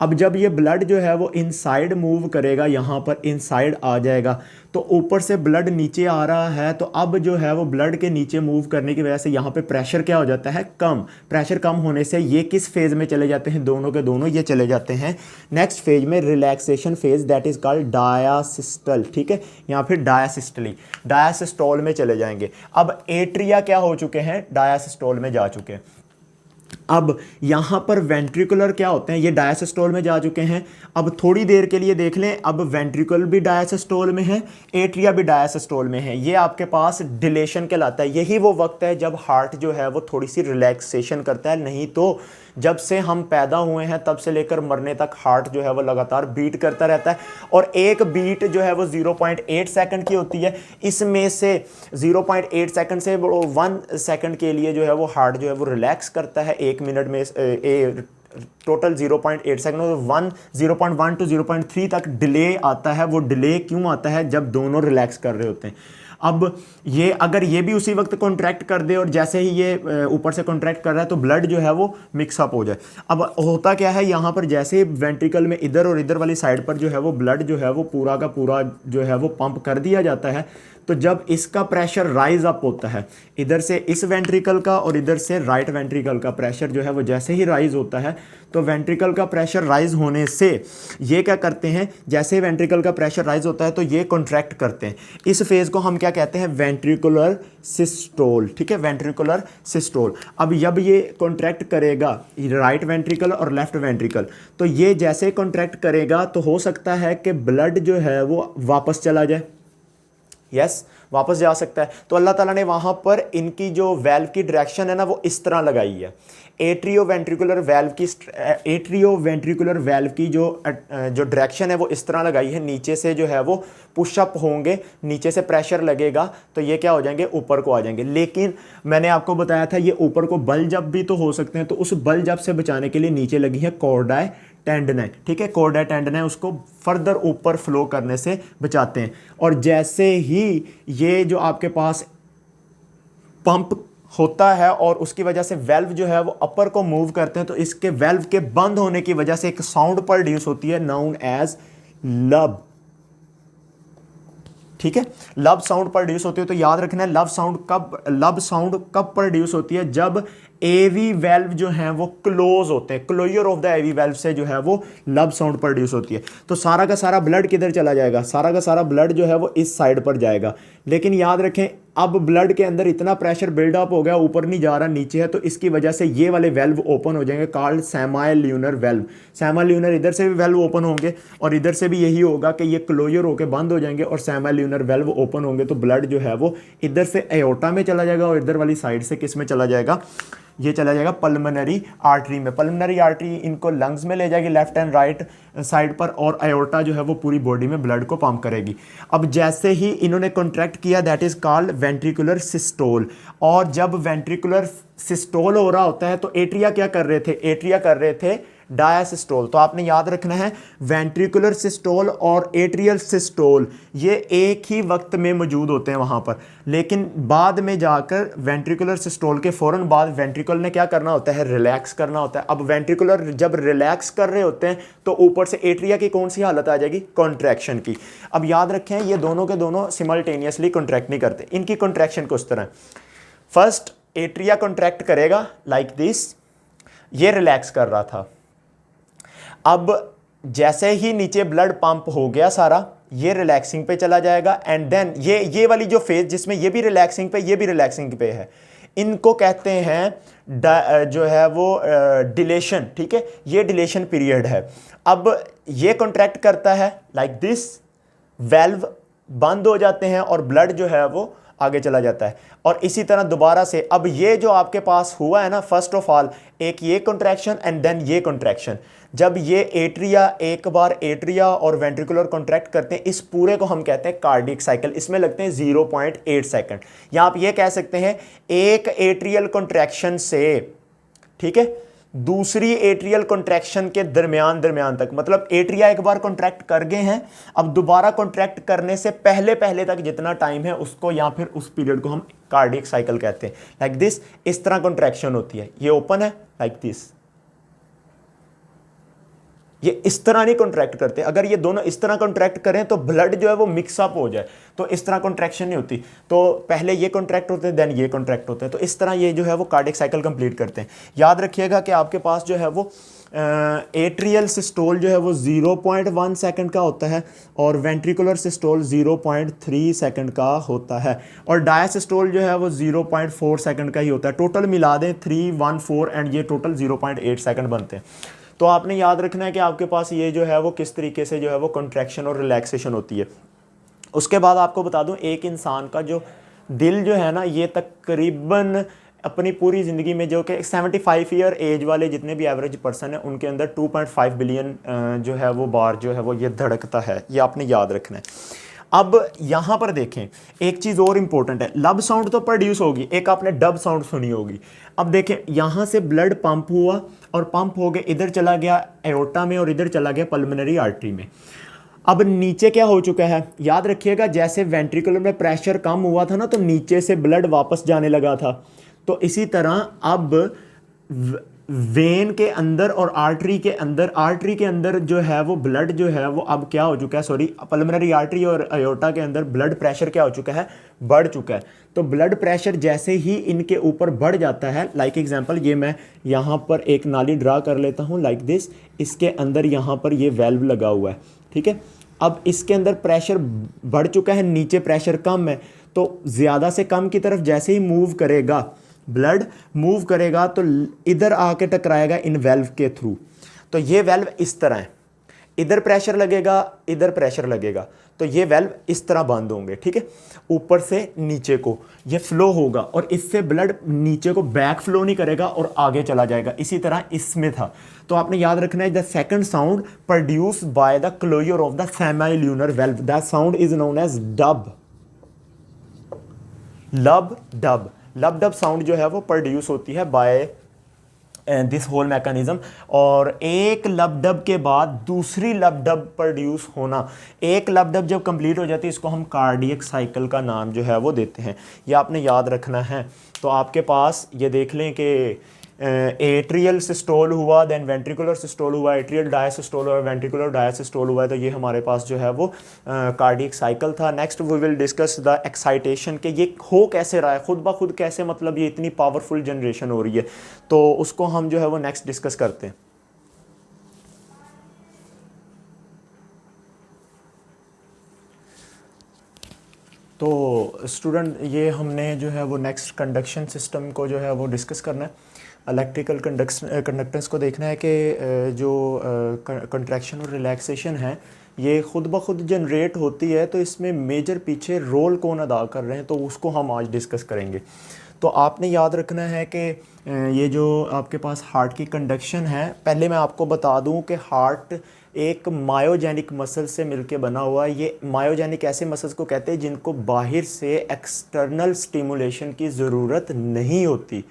अब जब ये ब्लड जो है वो इनसाइड मूव करेगा, यहाँ पर इनसाइड आ जाएगा, तो ऊपर से ब्लड नीचे आ रहा है, तो अब जो है वो ब्लड के नीचे मूव करने की वजह से यहाँ पे प्रेशर क्या हो जाता है, कम। प्रेशर कम होने से ये किस फेज में चले जाते हैं, दोनों के दोनों ये चले जाते हैं नेक्स्ट फेज में, relaxation phase, that is called diastole, ठीक है, या फिर डायासिस्टली, डायासिस्टोल में चले जाएंगे। अब एट्रिया क्या हो चुके हैं, डायासिस्टोल में जा चुके हैं। अब यहाँ पर वेंट्रिकुलर क्या होते हैं, ये डायासिस्टोल में जा चुके हैं। अब थोड़ी देर के लिए देख लें, अब वेंट्रिकल भी डायासिस्टोल में है, एट्रिया भी डायासिस्टोल में है। ये आपके पास डिलेशन कहलाता है। यही वो वक्त है जब हार्ट जो है वो थोड़ी सी रिलैक्सेशन करता है, नहीं तो जब से हम पैदा हुए हैं तब से लेकर मरने तक हार्ट जो है वो लगातार बीट करता रहता है। और एक बीट जो है वो 0.8 सेकंड की होती है। इसमें से 0.8 सेकंड से 1 सेकंड के लिए जो है वो हार्ट जो है वो रिलैक्स करता है। एक मिनट में टोटल 0.8 सेकंड और 0.1 टू 0.3 तक डिले आता है। वो डिले क्यों आता है, जब दोनों रिलैक्स कर रहे होते हैं। अब ये अगर ये भी उसी वक्त कॉन्ट्रैक्ट कर दे और जैसे ही ये ऊपर से कॉन्ट्रैक्ट कर रहा है तो ब्लड जो है वो मिक्सअप हो जाए। अब होता क्या है, यहाँ पर जैसे वेंट्रिकल में इधर और इधर वाली साइड पर जो है वो ब्लड जो है वो पूरा का पूरा जो है वो पंप कर दिया जाता है। तो जब इसका प्रेशर राइज अप होता है, इधर से इस वेंट्रिकल का और इधर से राइट वेंट्रिकल का प्रेशर जो है वो जैसे ही राइज होता है, तो वेंट्रिकल का प्रेशर राइज होने से ये क्या करते हैं, जैसे वेंट्रिकल का प्रेशर राइज होता है तो ये कॉन्ट्रैक्ट करते हैं। इस फेज को हम क्या कहते हैं, वेंट्रिकुलर सिस्टोल, ठीक है, वेंट्रिकुलर सिस्टोल। अब जब ये कॉन्ट्रैक्ट करेगा राइट वेंट्रिकल और लेफ्ट वेंट्रिकल, तो ये जैसे कॉन्ट्रैक्ट करेगा तो हो सकता है कि ब्लड जो है वो वापस चला जाए, यस वापस जा सकता है। तो अल्लाह ताला ने वहाँ पर इनकी जो वेल्व की डायरेक्शन है ना वो इस तरह लगाई है। एट्रियो वेंट्रिकुलर वेल्व की जो डायरेक्शन है वो इस तरह लगाई है। नीचे से जो है वो पुशअप होंगे, नीचे से प्रेशर लगेगा तो ये क्या हो जाएंगे, ऊपर को आ जाएंगे। लेकिन मैंने आपको बताया था ये ऊपर को बल जब भी तो हो सकते हैं, तो उस बल जब से बचाने के लिए नीचे लगी है कॉर्डाई टेंडनाई, ठीक है, कॉर्डाई टेंडनाई उसको फर्दर ऊपर फ्लो करने से बचाते हैं। और जैसे ही ये जो आपके पास पंप होता है और उसकी वजह से वेल्व जो है वो अपर को मूव करते हैं, तो इसके वेल्व के बंद होने की वजह से एक साउंड प्रोड्यूस होती है नाउन एज लब, ठीक है, लब साउंड प्रोड्यूस होती है। तो याद रखना है लब साउंड कब प्रोड्यूस होती है, जब एवी वेल्व जो है वो क्लोज होते हैं, closure of the AV valve से जो है वो लब साउंड प्रोड्यूस होती है। तो सारा का सारा ब्लड किधर चला जाएगा, सारा का सारा ब्लड जो है वो इस साइड पर जाएगा। लेकिन याद रखें अब ब्लड के अंदर इतना प्रेशर बिल्डअप हो गया, ऊपर नहीं जा रहा नीचे है, तो इसकी वजह से ये वाले वेल्व ओपन हो जाएंगे, कॉल्ड सेमाइल्यूनर वेल्व। सेमाइल्यूनर इधर से भी वेल्व ओपन होंगे और इधर से भी यही होगा कि ये क्लोजर होकर बंद हो जाएंगे और सेमाइल्यूनर वेल्व ओपन होंगे, तो ब्लड जो है वो इधर से एओर्टा में चला जाएगा और इधर वाली साइड से किस में चला जाएगा, ये चला जाएगा पल्मोनरी आर्टरी में। पल्मोनरी आर्टरी इनको लंग्स में ले जाएगी लेफ्ट एंड राइट साइड पर, और एओर्टा जो है वो पूरी बॉडी में ब्लड को पंप करेगी। अब जैसे ही इन्होंने कॉन्ट्रैक्ट किया, that is called ventricular systole. और जब वेंट्रिकुलर सिस्टोल हो रहा होता है तो एट्रिया क्या कर रहे थे, एट्रिया कर रहे थे डायसिस्टोल। तो आपने याद रखना है वेंट्रिकुलर सिस्टोल और एट्रियल सिस्टोल ये एक ही वक्त में मौजूद होते हैं वहाँ पर, लेकिन बाद में जाकर वेंट्रिकुलर सिस्टोल के फ़ौरन बाद वेंट्रिकल ने क्या करना होता है, रिलैक्स करना होता है। अब वेंट्रिकुलर जब रिलैक्स कर रहे होते हैं तो ऊपर से एट्रिया की कौन सी हालत आ जाएगी, कॉन्ट्रैक्शन की। अब याद रखें ये दोनों के दोनों सिमल्टेनियसली कॉन्ट्रैक्ट नहीं करते, इनकी कॉन्ट्रैक्शन कुछ तरह, फर्स्ट एट्रिया कॉन्ट्रैक्ट करेगा लाइक दिस, ये रिलैक्स कर रहा था। अब जैसे ही नीचे ब्लड पंप हो गया सारा, ये रिलैक्सिंग पे चला जाएगा एंड देन ये वाली जो फेज जिसमें ये भी रिलैक्सिंग पे ये भी रिलैक्सिंग पे है, इनको कहते हैं जो है वो डिलेशन। ठीक है, ये डिलेशन पीरियड है। अब ये कॉन्ट्रैक्ट करता है लाइक दिस, वेल्व बंद हो जाते हैं और ब्लड जो है वो आगे चला जाता है। और इसी तरह दोबारा से अब ये जो आपके पास हुआ है ना, फर्स्ट ऑफ ऑल एक ये कॉन्ट्रैक्शन एंड देन ये कॉन्ट्रैक्शन, जब ये एट्रिया एक बार एट्रिया और वेंट्रिकुलर कॉन्ट्रैक्ट करते हैं, इस पूरे को हम कहते हैं कार्डियक साइकिल। इसमें लगते हैं 0.8 सेकंड, या आप ये कह सकते हैं एक एट्रियल कॉन्ट्रैक्शन से, ठीक है, दूसरी एट्रियल कॉन्ट्रैक्शन के दरमियान तक, मतलब एट्रिया एक बार कॉन्ट्रैक्ट कर गए हैं, अब दोबारा कॉन्ट्रैक्ट करने से पहले तक जितना टाइम है उसको या फिर उस पीरियड को हम कार्डियक साइकिल कहते हैं। लाइक दिस, इस तरह कॉन्ट्रैक्शन होती है, ये ओपन है लाइक दिस, ये इस तरह नहीं कॉन्ट्रैक्ट करते। अगर ये दोनों इस तरह कॉन्ट्रैक्ट करें तो ब्लड जो है वो मिक्सअप हो जाए, तो इस तरह कॉन्ट्रैक्शन नहीं होती। तो पहले ये कॉन्ट्रैक्ट होते हैं देन ये कॉन्ट्रैक्ट होते हैं, तो इस तरह ये जो है वो कार्डियक साइकिल कंप्लीट करते हैं। याद रखिएगा कि आपके पास जो है वो एट्रियल सिस्टोल जो है वो 0.1 सेकंड का होता है और वेंट्रिकुलर सिस्टोल 0.3 सेकंड का होता है, और डायसिस्टोल जो है वो 0.4 सेकंड का ही होता है। टोटल मिला दें 3, 1, 4 एंड ये टोटल 0.8 सेकंड बनते हैं। तो आपने याद रखना है कि आपके पास ये जो है वो किस तरीके से जो है वो कॉन्ट्रैक्शन और रिलैक्सेशन होती है। उसके बाद आपको बता दूं, एक इंसान का जो दिल जो है ना, ये तकरीबन अपनी पूरी ज़िंदगी में जो कि 75 ईयर एज वाले जितने भी एवरेज पर्सन है उनके अंदर 2.5 बिलियन जो है वो बार जो है वो ये धड़कता है, ये आपने याद रखना है। अब यहाँ पर देखें एक चीज़ और इम्पोर्टेंट है, लब साउंड तो प्रोड्यूस होगी, एक आपने डब साउंड सुनी होगी। अब देखें यहाँ से ब्लड पंप हुआ और पंप हो गया, इधर चला गया एओर्टा में और इधर चला गया पल्मोनरी आर्टरी में। अब नीचे क्या हो चुका है, याद रखिएगा जैसे वेंट्रिकुलर में प्रेशर कम हुआ था ना, तो नीचे से ब्लड वापस जाने लगा था। तो इसी तरह अब वेन के अंदर और आर्टरी के अंदर जो है वो ब्लड जो है वो अब क्या हो चुका है, सॉरी, पल्मोनरी आर्टरी और एओर्टा के अंदर ब्लड प्रेशर क्या हो चुका है, बढ़ चुका है। तो ब्लड प्रेशर जैसे ही इनके ऊपर बढ़ जाता है, लाइक एग्जांपल ये मैं यहाँ पर एक नाली ड्रा कर लेता हूँ लाइक दिस, इसके अंदर यहाँ पर ये वेल्व लगा हुआ है, ठीक है। अब इसके अंदर प्रेशर बढ़ चुका है, नीचे प्रेशर कम है, तो ज़्यादा से कम की तरफ जैसे ही मूव करेगा, ब्लड मूव करेगा तो इधर आके टकराएगा इन वेल्व के थ्रू। तो ये वेल्व इस तरह है, इधर प्रेशर लगेगा, इधर प्रेशर लगेगा, तो ये वेल्व इस तरह बंद होंगे, ठीक है। ऊपर से नीचे को ये फ्लो होगा और इससे ब्लड नीचे को बैक फ्लो नहीं करेगा और आगे चला जाएगा। इसी तरह इसमें था। तो आपने याद रखना है, the second sound produce by the closure of the semilunar valve, that sound is known as dub, lub dub. Lub dub sound जो है वो प्रोड्यूस होती है बाय दिस होल मैकेनिज्म, और एक लब डब के बाद दूसरी लब डब प्रोड्यूस होना, एक लब डब जब कंप्लीट हो जाती है इसको हम कार्डियक साइकिल का नाम जो है वो देते हैं। ये आपने याद रखना है। तो आपके पास ये देख लें कि एट्रियल सिस्टोल हुआ, देन वेंट्रिकुलर सिस्टोल हुआ, एट्रियल डायसिस्टोल हुआ, वेंट्रिकुलर डायसिस्टोल हुआ। तो ये हमारे पास जो है वो कार्डियक साइकिल था। Next we will discuss the excitation, के ये हो कैसे रहा है, खुद ब खुद कैसे, मतलब ये इतनी पावरफुल जनरेशन हो रही है, तो उसको हम जो है वो नेक्स्ट डिस्कस करते हैं। तो स्टूडेंट ये हमने जो है वो नेक्स्ट कंडक्शन सिस्टम को जो है वो डिस्कस करना है। इलेक्ट्रिकल कंडक्टेंस को देखना है कि जो कंट्रैक्शन और रिलैक्सेशन है ये ख़ुद ब खुद जनरेट होती है, तो इसमें मेजर पीछे रोल कौन अदा कर रहे हैं, तो उसको हम आज डिस्कस करेंगे। तो आपने याद रखना है कि ये जो आपके पास हार्ट की कंडक्शन है, पहले मैं आपको बता दूं कि हार्ट एक मायोजेनिक मसल से मिलके बना हुआ है। ये मायोजेनिक ऐसे मसल्स को कहते हैं जिनको बाहर से एक्सटर्नल स्टिमुलेशन की ज़रूरत नहीं होती,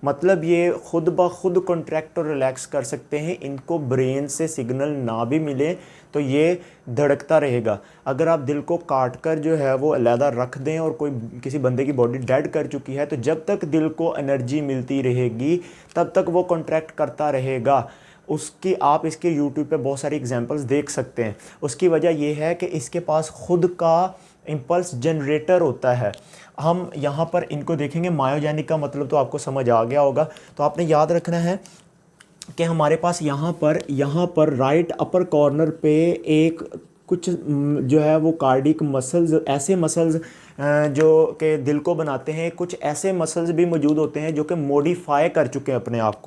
मतलब ये खुद ब खुद कॉन्ट्रैक्ट और रिलैक्स कर सकते हैं। इनको ब्रेन से सिग्नल ना भी मिले तो ये धड़कता रहेगा। अगर आप दिल को काट कर जो है वो अलहदा रख दें और कोई किसी बंदे की बॉडी डेड कर चुकी है, तो जब तक दिल को एनर्जी मिलती रहेगी तब तक वो कॉन्ट्रैक्ट करता रहेगा। उसकी आप इसके यूट्यूब पे बहुत सारी एग्जांपल्स देख सकते हैं। उसकी वजह यह है कि इसके पास खुद का इम्पल्स जनरेटर होता है। हम यहाँ पर इनको देखेंगे, मायोजेनिक का मतलब तो आपको समझ आ गया होगा। तो आपने याद रखना है कि हमारे पास यहाँ पर राइट अपर कॉर्नर पे एक कुछ जो है वो कार्डिक मसल्स, ऐसे मसल्स जो कि दिल को बनाते हैं, कुछ ऐसे मसल्स भी मौजूद होते हैं जो कि मॉडिफाई कर चुके हैं अपने आप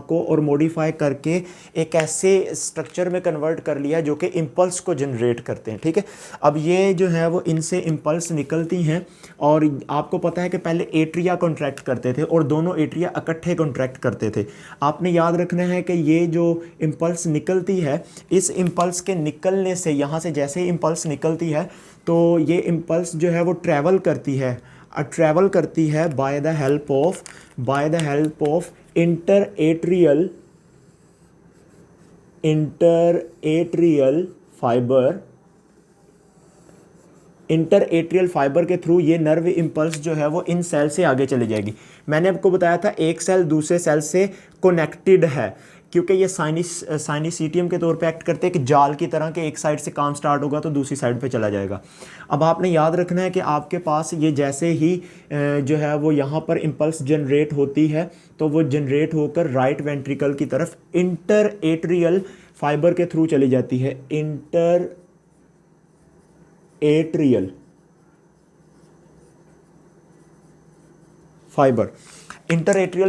को, और मॉडिफाई करके एक ऐसे स्ट्रक्चर में कन्वर्ट कर लिया जो कि इम्पल्स को जनरेट करते हैं। ठीक है, अब ये जो है वो इनसे इम्पल्स निकलती हैं, और आपको पता है कि पहले एट्रिया कॉन्ट्रैक्ट करते थे और दोनों एट्रिया इकट्ठे कॉन्ट्रैक्ट करते थे। आपने याद रखना है कि ये जो इम्पल्स निकलती है, इस इम्पल्स के निकलने से, यहाँ से जैसे ही इम्पल्स निकलती है तो ये इम्पल्स जो है वो ट्रैवल करती है by the help of inter atrial fibre के थ्रू ये नर्व इम्पल्स जो है वो इन सेल से आगे चली जाएगी। मैंने आपको बताया था एक सेल दूसरे सेल से कनेक्टेड है, क्योंकि ये साइनिसीटियम के तौर पे एक्ट करते हैं कि जाल की तरह, के एक साइड से काम स्टार्ट होगा तो दूसरी साइड पे चला जाएगा। अब आपने याद रखना है कि आपके पास ये जैसे ही जो है वो यहाँ पर इम्पल्स जनरेट होती है, तो वो जनरेट होकर राइट वेंट्रिकल की तरफ इंटर एट्रियल फाइबर के थ्रू चली जाती है। इंटर एट्रियल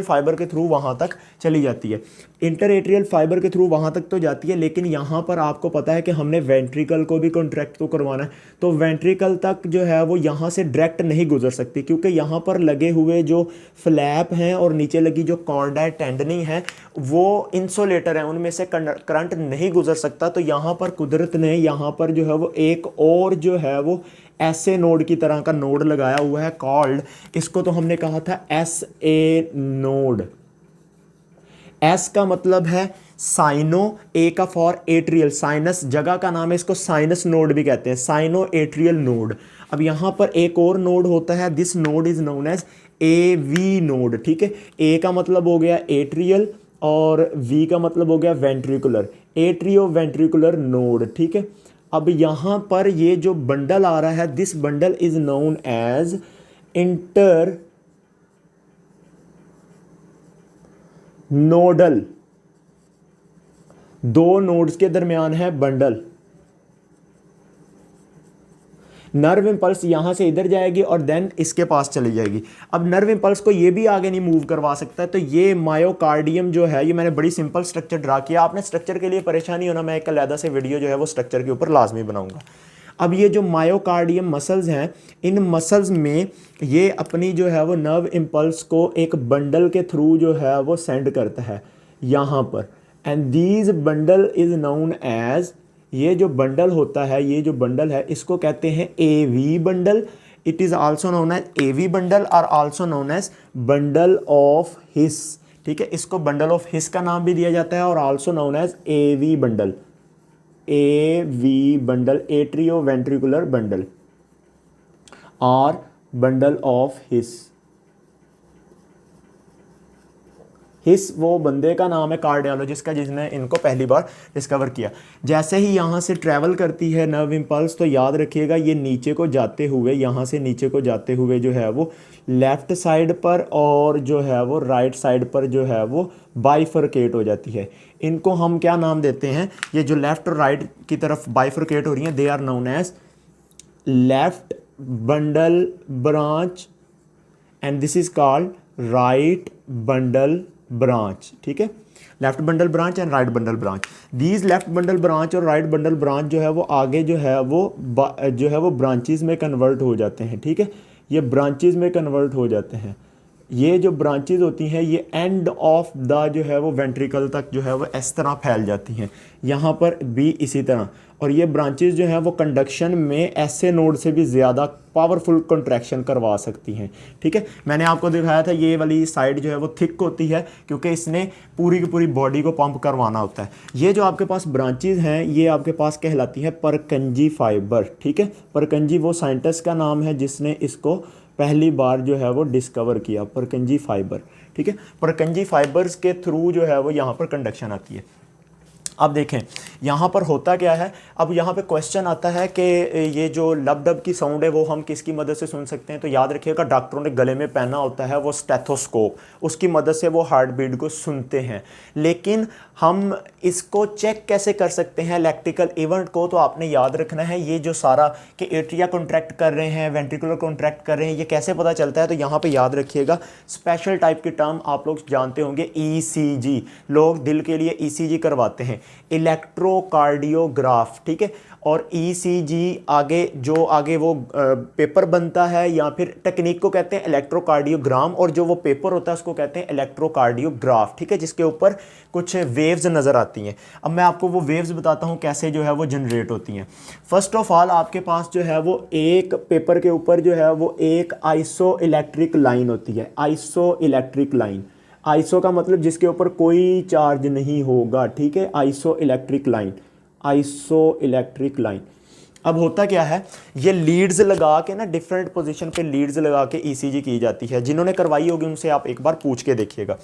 फाइबर के थ्रू वहाँ तक चली जाती है। इंटर एट्रियल फाइबर के थ्रू वहाँ तक तो जाती है, लेकिन यहाँ पर आपको पता है कि हमने वेंट्रिकल को भी कॉन्ट्रैक्ट तो करवाना है, तो वेंट्रिकल तक जो है वो यहाँ से डायरेक्ट नहीं गुजर सकती, क्योंकि यहाँ पर लगे हुए जो फ्लैप हैं और नीचे लगी जो कॉर्डाई टेंडनी है वो इंसुलेटर है, उनमें से करंट नहीं गुजर सकता। तो यहाँ पर कुदरत ने यहाँ पर जो है वो एक और जो है वो ऐसे नोड की तरह का नोड लगाया हुआ है, कॉल्ड, इसको तो हमने कहा था SA नोड। एस का मतलब है साइनो, ए का फॉर एट्रियल, साइनस जगह का नाम है, इसको साइनस नोड भी कहते हैं, साइनो एट्रियल नोड। अब यहां पर एक और नोड होता है, this node is known as AV node. ठीक है, ए का मतलब हो गया एट्रियल और वी का मतलब हो गया वेंट्रिकुलर, एट्रियो वेंट्रिकुलर नोड। ठीक है, अब यहां पर ये जो बंडल आ रहा है, this bundle is known as internodal, दो नोड्स के दरमियान है बंडल। नर्व इंपल्स यहां से इधर जाएगी और देन इसके पास चली जाएगी। अब नर्व इंपल्स को ये भी आगे नहीं मूव करवा सकता है, तो ये मायोकार्डियम जो है, ये मैंने बड़ी सिंपल स्ट्रक्चर ड्रा किया। आपने स्ट्रक्चर के लिए परेशानी होना, मैं एक अलग से वीडियो जो है वो स्ट्रक्चर के ऊपर लाजमी बनाऊंगा। अब ये जो मायोकार्डियम मसल्स हैं, इन मसल्स में ये अपनी जो है वो नर्व इम्पल्स को एक बंडल के थ्रू जो है वो सेंड करता है यहाँ पर, and these bundle is known as, ये जो बंडल होता है, ये जो बंडल है इसको कहते हैं AV bundle. It is also known as AV bundle और also known as bundle of His. ठीक है, इसको बंडल ऑफ हिस का नाम भी दिया जाता है और also known as AV bundle, AV bundle, atrioventricular bundle और बंडल ऑफ हिस। हिस वो बंदे का नाम है कार्डियोलॉजिस्ट का जिसने इनको पहली बार डिस्कवर किया। जैसे ही यहाँ से ट्रैवल करती है नर्व इम्पल्स, तो याद रखिएगा ये नीचे को जाते हुए, यहाँ से नीचे को जाते हुए जो है वो लेफ़्ट साइड पर और जो है वो राइट साइड पर जो है वो बाइफरकेट हो जाती है। इनको हम क्या नाम देते हैं, ये जो लेफ़्ट और राइट की तरफ बाइफरकेट हो रही हैं, they are known as left bundle branch and this is called right bundle branch. ठीक है, left bundle branch and right bundle branch. These left bundle branch और राइट बंडल ब्रांच जो है वो आगे जो है वो ब्रांचेस में कन्वर्ट हो जाते हैं। ठीक है, ये ब्रांचेस में कन्वर्ट हो जाते हैं। ये जो ब्रांचेस होती हैं ये एंड ऑफ द जो है वो वेंट्रिकल तक जो है वो इस तरह फैल जाती हैं, यहाँ पर भी इसी तरह। और ये ब्रांचेस जो हैं वो कंडक्शन में ऐसे नोड से भी ज़्यादा पावरफुल कंट्रैक्शन करवा सकती हैं। ठीक है, मैंने आपको दिखाया था ये वाली साइड जो है वो थिक होती है क्योंकि इसने पूरी की पूरी बॉडी को पंप करवाना होता है। ये जो आपके पास ब्रांचेस हैं ये आपके पास कहलाती है परकंजी फाइबर। ठीक है, परकंजी वो साइंटिस्ट का नाम है जिसने इसको पहली बार जो है वो डिस्कवर किया, परकंजी फाइबर। ठीक है, परकंजी फाइबर्स के थ्रू जो है वो यहाँ पर कंडक्शन आती है। अब देखें यहाँ पर होता क्या है, अब यहाँ पे क्वेश्चन आता है कि ये जो लब डब की साउंड है वो हम किसकी मदद से सुन सकते हैं। तो याद रखिएगा डॉक्टरों ने गले में पहना होता है वो स्टेथोस्कोप, उसकी मदद से वो हार्ट बीट को सुनते हैं। लेकिन हम इसको चेक कैसे कर सकते हैं इलेक्ट्रिकल इवेंट को, तो आपने याद रखना है ये जो सारा कि एट्रिया कॉन्ट्रैक्ट कर रहे हैं, वेंट्रिकुलर कॉन्ट्रैक्ट कर रहे हैं, ये कैसे पता चलता है। तो यहाँ पे याद रखिएगा स्पेशल टाइप की टर्म आप लोग जानते होंगे, ईसीजी। लोग दिल के लिए ईसीजी करवाते हैं, इलेक्ट्रोकार्डियोग्राफ। ठीक है, और ईसीजी आगे वो पेपर बनता है या फिर टेक्निक को कहते हैं इलेक्ट्रोकार्डियोग्राम, और जो वो पेपर होता है उसको कहते हैं इलेक्ट्रोकार्डियोग्राफ। ठीक है, जिसके ऊपर कुछ वेव्स नज़र आती हैं। अब मैं आपको वो वेव्स बताता हूँ कैसे जो है वो जनरेट होती हैं। फर्स्ट ऑफ ऑल आपके पास जो है वो एक पेपर के ऊपर जो है वो एक आइसो इलेक्ट्रिक लाइन होती है, आइसो इलेक्ट्रिक लाइन। आइसो का मतलब जिसके ऊपर कोई चार्ज नहीं होगा। ठीक है, iso electric line, iso electric line. अब होता क्या है, ये लीड्स लगा के ना डिफरेंट पोजीशन पे लीड्स लगा के ईसीजी की जाती है। जिन्होंने करवाई होगी उनसे आप एक बार पूछ के देखिएगा।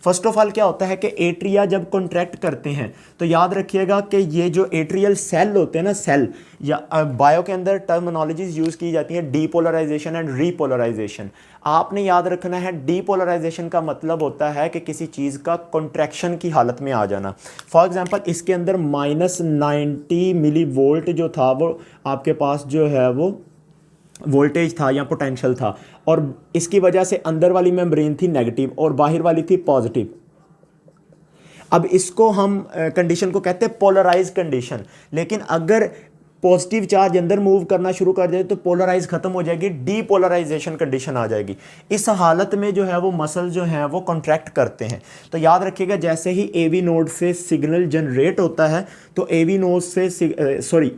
फर्स्ट ऑफ ऑल क्या होता है कि एट्रिया जब कॉन्ट्रैक्ट करते हैं तो याद रखिएगा कि ये जो एट्रियल सेल होते हैं ना, सेल या बायो के अंदर टर्मिनोलॉजीज यूज़ की जाती हैं डीपोलराइजेशन एंड रीपोलराइजेशन। आपने याद रखना है डीपोलराइजेशन का मतलब होता है कि किसी चीज़ का कॉन्ट्रैक्शन की हालत में आ जाना। फॉर एग्जांपल इसके अंदर -90 मिली वोल्ट जो था वो आपके पास जो है वो वोल्टेज था या पोटेंशियल था, और इसकी वजह से अंदर वाली मेम्ब्रेन थी नेगेटिव और बाहर वाली थी पॉजिटिव। अब इसको हम कंडीशन को कहते हैं पोलराइज कंडीशन। लेकिन अगर पॉजिटिव चार्ज अंदर मूव करना शुरू कर दे तो पोलराइज खत्म हो जाएगी, डीपोलराइजेशन कंडीशन आ जाएगी। इस हालत में जो है वो मसल जो है वो कॉन्ट्रैक्ट करते हैं। तो याद रखिएगा जैसे ही एवी नोड से सिग्नल जनरेट होता है तो एवी नोड से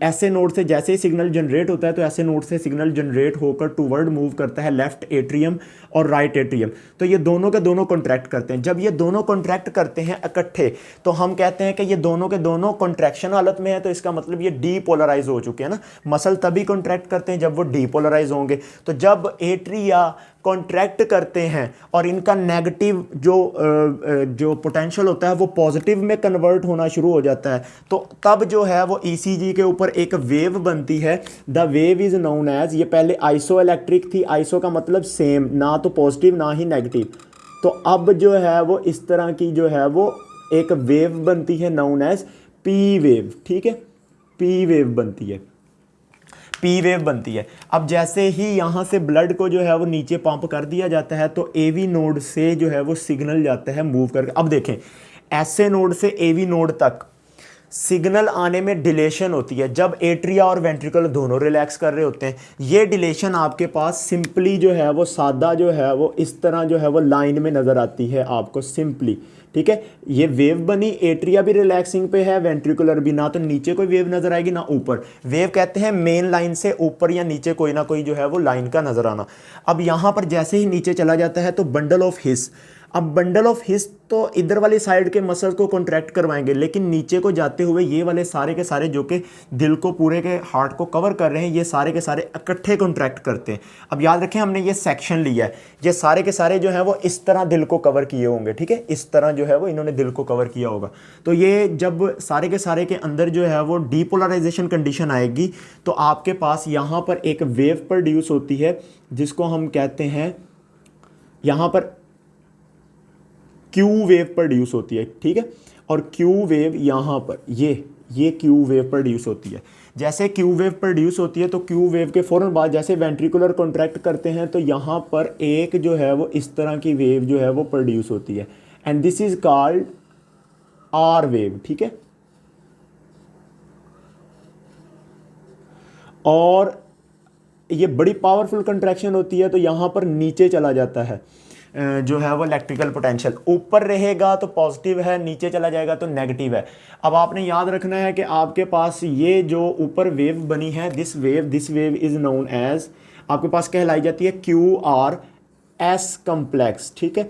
ऐसे नोड से जैसे ही सिग्नल जनरेट होता है तो ऐसे नोड से सिग्नल जनरेट होकर टूवर्ड मूव करता है लेफ्ट एट्रियम और राइट एट्रियम। तो ये दोनों के दोनों कॉन्ट्रैक्ट करते हैं। जब ये दोनों कॉन्ट्रैक्ट करते हैं इकट्ठे तो हम कहते हैं कि ये दोनों के दोनों कॉन्ट्रैक्शन हालत में है, तो इसका मतलब ये डीपोलराइज हो चुके हैं ना। मसल तभी कॉन्ट्रैक्ट करते हैं जब वो डीपोलराइज होंगे। तो जब एट्रिया कॉन्ट्रैक्ट करते हैं और इनका नेगेटिव जो पोटेंशियल होता है वो पॉजिटिव में कन्वर्ट होना शुरू हो जाता है, तो तब जो है वो ईसीजी के ऊपर एक वेव बनती है। The wave is known as, ये पहले आइसो इलेक्ट्रिक थी, आइसो का मतलब सेम, ना तो पॉजिटिव ना ही नेगेटिव। तो अब जो है वो इस तरह की जो है वो एक वेव बनती है नोन एज पी वेव। ठीक है, पी वेव बनती है, पी वेव बनती है। अब जैसे ही यहाँ से ब्लड को जो है वो नीचे पंप कर दिया जाता है तो एवी नोड से जो है वो सिग्नल जाता है मूव करके। अब देखें ऐसे नोड से एवी नोड तक सिग्नल आने में डिलेशन होती है जब एट्रिया और वेंट्रिकल दोनों रिलैक्स कर रहे होते हैं। ये डिलेशन आपके पास सिंपली जो है वो सादा जो है वो इस तरह जो है वो लाइन में नज़र आती है आपको सिंपली। ठीक है, ये वेव बनी, एट्रिया भी रिलैक्सिंग पे है, वेंट्रिकुलर भी, ना तो नीचे कोई वेव नजर आएगी ना ऊपर। वेव कहते हैं मेन लाइन से ऊपर या नीचे कोई ना कोई जो है वो लाइन का नजर आना। अब यहाँ पर जैसे ही नीचे चला जाता है तो बंडल ऑफ हिस, अब बंडल ऑफ हिस तो इधर वाली साइड के मसल्स को कॉन्ट्रैक्ट करवाएंगे, लेकिन नीचे को जाते हुए ये वाले सारे के सारे जो कि दिल को पूरे के हार्ट को कवर कर रहे हैं, ये सारे के सारे इकट्ठे कॉन्ट्रैक्ट करते हैं। अब याद रखें हमने ये सेक्शन लिया है, ये सारे के सारे जो है वो इस तरह दिल को कवर किए होंगे, ठीक है, इस तरह जो है वो इन्होंने दिल को कवर किया होगा। तो ये जब सारे के अंदर जो है वो डीपोलराइजेशन कंडीशन आएगी तो आपके पास यहाँ पर एक वेव प्रोड्यूस होती है जिसको हम कहते हैं, यहाँ पर क्यू वेव प्रोड्यूस होती है, ठीक है, और क्यू वेव यहाँ पर ये क्यू वेव प्रोड्यूस होती है। जैसे क्यू वेव प्रोड्यूस होती है तो क्यू वेव के फ़ौरन बाद जैसे वेंट्रिकुलर कॉन्ट्रैक्ट करते हैं तो यहाँ पर एक जो है वो इस तरह की वेव जो है वो प्रोड्यूस होती है, and this is called R wave, ठीक है। और ये बड़ी पावरफुल कंट्रैक्शन होती है तो यहाँ पर नीचे चला जाता है जो है वो इलेक्ट्रिकल पोटेंशियल, ऊपर रहेगा तो पॉजिटिव है, नीचे चला जाएगा तो नेगेटिव है। अब आपने याद रखना है कि आपके पास ये जो ऊपर वेव बनी है, this wave is known as, आपके पास कहलाई जाती है क्यू आर एस कम्प्लेक्स, ठीक है।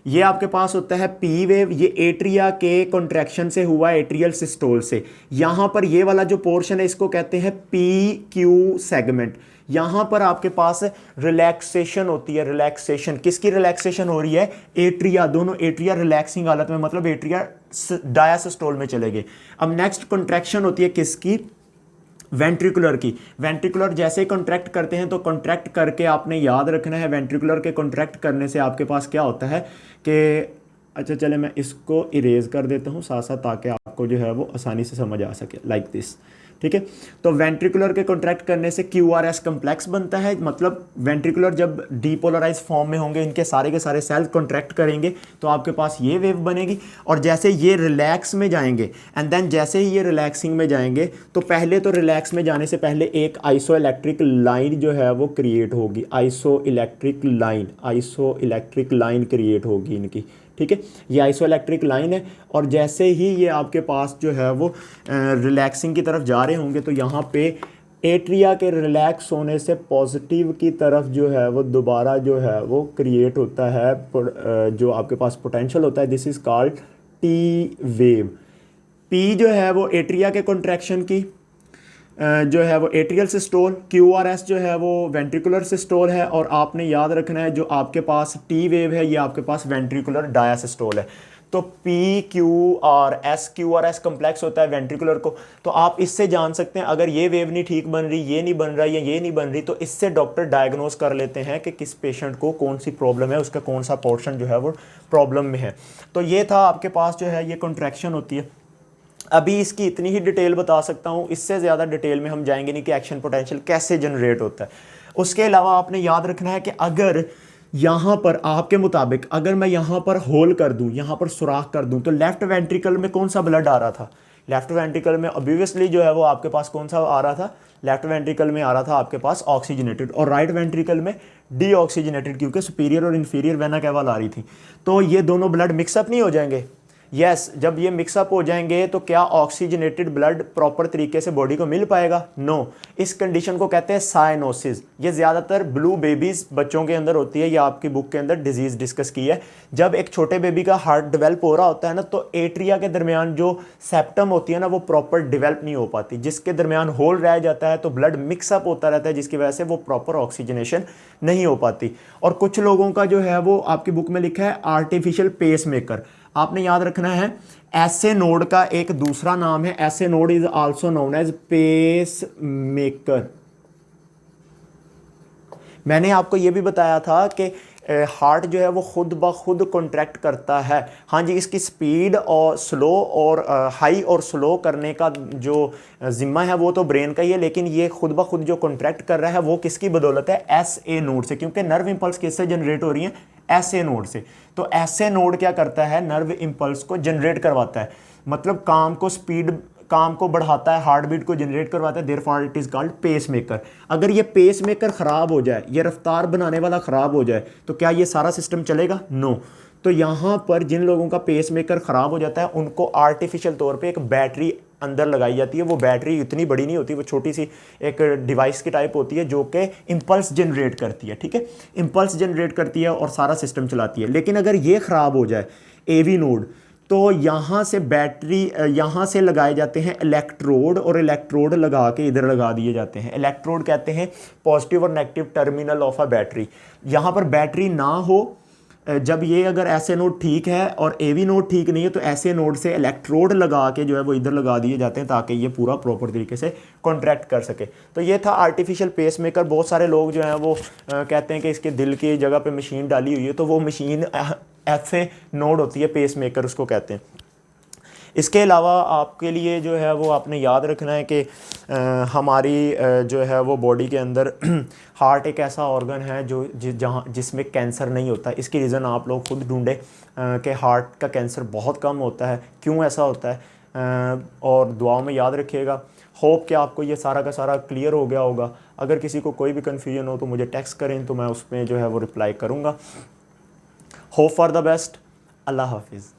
ये आपके पास होता है पी वेव, ये एट्रिया के कॉन्ट्रैक्शन से हुआ, एट्रियल सिस्टोल से। यहाँ पर ये वाला जो पोर्शन है इसको कहते हैं पी क्यू सेगमेंट। यहाँ पर आपके पास रिलैक्सेशन होती है, रिलैक्सेशन किसकी रिलैक्सेशन हो रही है, एट्रिया, दोनों एट्रिया रिलैक्सिंग हालत में, मतलब एट्रिया डायासिस्टोल में चले गए। अब नेक्स्ट कॉन्ट्रैक्शन होती है किसकी, वेंट्रिकुलर की। वेंट्रिकुलर जैसे ही कॉन्ट्रैक्ट करते हैं तो कॉन्ट्रैक्ट करके आपने याद रखना है, वेंट्रिकुलर के कॉन्ट्रैक्ट करने से आपके पास क्या होता है कि, अच्छा चले मैं इसको इरेज कर देता हूँ साथ साथ ताकि आपको जो है वो आसानी से समझ आ सके, लाइक दिस, ठीक है। तो वेंट्रिकुलर के कॉन्ट्रैक्ट करने से क्यू आर एस कम्प्लेक्स बनता है, मतलब वेंट्रिकुलर जब डीपोलराइज फॉर्म में होंगे, इनके सारे के सारे सेल्स कॉन्ट्रैक्ट करेंगे तो आपके पास ये वेव बनेगी। और जैसे ये रिलैक्स में जाएंगे एंड देन जैसे ही ये रिलैक्सिंग में जाएंगे तो पहले तो रिलैक्स में जाने से पहले एक आइसो इलेक्ट्रिक लाइन जो है वो क्रिएट होगी, आइसो इलेक्ट्रिक लाइन क्रिएट होगी इनकी, ठीक है। ये आइसो इलेक्ट्रिक लाइन है और जैसे ही ये आपके पास जो है वो रिलैक्सिंग की तरफ जा रहे होंगे तो यहाँ पे एट्रिया के रिलैक्स होने से पॉजिटिव की तरफ जो है वो दोबारा जो है वो क्रिएट होता है जो आपके पास पोटेंशियल होता है, this is called T wave. P जो है वो एट्रिया के कॉन्ट्रैक्शन की जो है वो atrial systole, Q R S जो है वो वेंट्रिकुलर सिस्टोल है, और आपने याद रखना है जो आपके पास टी वेव है ये आपके पास वेंट्रिकुलर डायासिस्टोल है। तो P Q R S complex होता है वेंट्रिकुलर को। तो आप इससे जान सकते हैं अगर ये वेव नहीं ठीक बन रही, ये नहीं बन रहा या ये नहीं बन रही, तो इससे डॉक्टर डायग्नोस कर लेते हैं कि किस पेशेंट को कौन सी प्रॉब्लम है, उसका कौन सा पोर्शन जो है वो प्रॉब्लम में है। तो ये था आपके पास जो है ये कॉन्ट्रैक्शन होती है। अभी इसकी इतनी ही डिटेल बता सकता हूँ, इससे ज़्यादा डिटेल में हम जाएंगे नहीं कि एक्शन पोटेंशियल कैसे जनरेट होता है। उसके अलावा आपने याद रखना है कि अगर यहाँ पर आपके मुताबिक अगर मैं यहाँ पर होल कर दूँ, यहाँ पर सुराख कर दूँ, तो लेफ्ट वेंट्रिकल में कौन सा ब्लड आ रहा था, लेफ्ट वेंट्रिकल में ऑब्वियसली जो है वो आपके पास कौन सा आ रहा था, लेफ्ट वेंट्रिकल में आ रहा था आपके पास ऑक्सीजनेटेड, और राइट वेंट्रिकल में डीऑक्सीजनेटेड, क्योंकि सुपीरियर और इन्फीरियर वेना कैवा आ रही थी। तो ये दोनों ब्लड मिक्सअप नहीं हो जाएंगे, यस जब ये मिक्सअप हो जाएंगे तो क्या ऑक्सीजनेटेड ब्लड प्रॉपर तरीके से बॉडी को मिल पाएगा, नो। इस कंडीशन को कहते हैं साइनोसिस। ये ज़्यादातर ब्लू बेबीज़ बच्चों के अंदर होती है, ये आपकी बुक के अंदर डिजीज़ डिस्कस की है। जब एक छोटे बेबी का हार्ट डेवलप हो रहा होता है ना, तो एट्रिया के दरमियान जो सेप्टम होती है ना वो प्रॉपर डेवलप नहीं हो पाती, जिसके दरमियान होल रह जाता है, तो ब्लड मिक्सअप होता रहता है जिसकी वजह से वो प्रॉपर ऑक्सीजनेशन नहीं हो पाती। और कुछ लोगों का जो है वो आपकी बुक में लिखा है आर्टिफिशियल पेस मेकर। आपने याद रखना है ऐसे नोड का एक दूसरा नाम है, ऐसे node is also known as pacemaker. मैंने आपको यह भी बताया था कि हार्ट जो है वो खुद ब खुद कॉन्ट्रैक्ट करता है। हाँ जी, इसकी स्पीड और स्लो और हाई और स्लो करने का जो जिम्मा है वो तो ब्रेन का ही है, लेकिन ये खुद ब खुद जो कॉन्ट्रैक्ट कर रहा है वो किसकी बदौलत है, एस ए नोड से, क्योंकि नर्व इंपल्स किससे जनरेट हो रही हैं, एस ए नोड से। तो एस ए नोड क्या करता है, नर्व इंपल्स को जनरेट करवाता है, मतलब काम को बढ़ाता है, हार्ट बीट को जनरेट करवाता है, therefore it is called pacemaker. अगर ये पेस मेकर खराब हो जाए, ये रफ्तार बनाने वाला खराब हो जाए, तो क्या ये सारा सिस्टम चलेगा, नो। तो यहाँ पर जिन लोगों का पेस मेकर खराब हो जाता है उनको आर्टिफिशियल तौर पे एक बैटरी अंदर लगाई जाती है। वो बैटरी इतनी बड़ी नहीं होती, वो छोटी सी एक डिवाइस की टाइप होती है जो कि इम्पल्स जनरेट करती है, ठीक है, इम्पल्स जनरेट करती है और सारा सिस्टम चलाती है। लेकिन अगर ये ख़राब हो जाए AV नोड, तो यहाँ से बैटरी यहाँ से लगाए जाते हैं इलेक्ट्रोड, और इलेक्ट्रोड लगा के इधर लगा दिए जाते हैं। इलेक्ट्रोड कहते हैं पॉजिटिव और negative terminal of a battery. यहाँ पर बैटरी ना हो, जब ये अगर ऐसे नोड ठीक है और AV नोड ठीक नहीं है, तो ऐसे नोड से इलेक्ट्रोड लगा के जो है वो इधर लगा दिए जाते हैं ताकि ये पूरा प्रॉपर तरीके से कॉन्ट्रैक्ट कर सके। तो ये था आर्टिफिशियल पेसमेकर। बहुत सारे लोग जो हैं वो कहते हैं कि इसके दिल की जगह पे मशीन डाली हुई है, तो वो मशीन FA नोड होती है, पेसमेकर उसको कहते हैं। इसके अलावा आपके लिए जो है वो आपने याद रखना है कि हमारी जो है वो बॉडी के अंदर हार्ट एक ऐसा ऑर्गन है जो जिसमें कैंसर नहीं होता। इसकी रीज़न आप लोग खुद ढूंढें कि हार्ट का कैंसर बहुत कम होता है, क्यों ऐसा होता है, और दुआओं में याद रखिएगा। होप कि आपको ये सारा का सारा क्लियर हो गया होगा। अगर किसी को कोई भी कन्फ्यूजन हो तो मुझे टेक्स्ट करें, तो मैं उसमें जो है वो रिप्लाई करूँगा। Hope for the best. अल्लाह हाफिज़।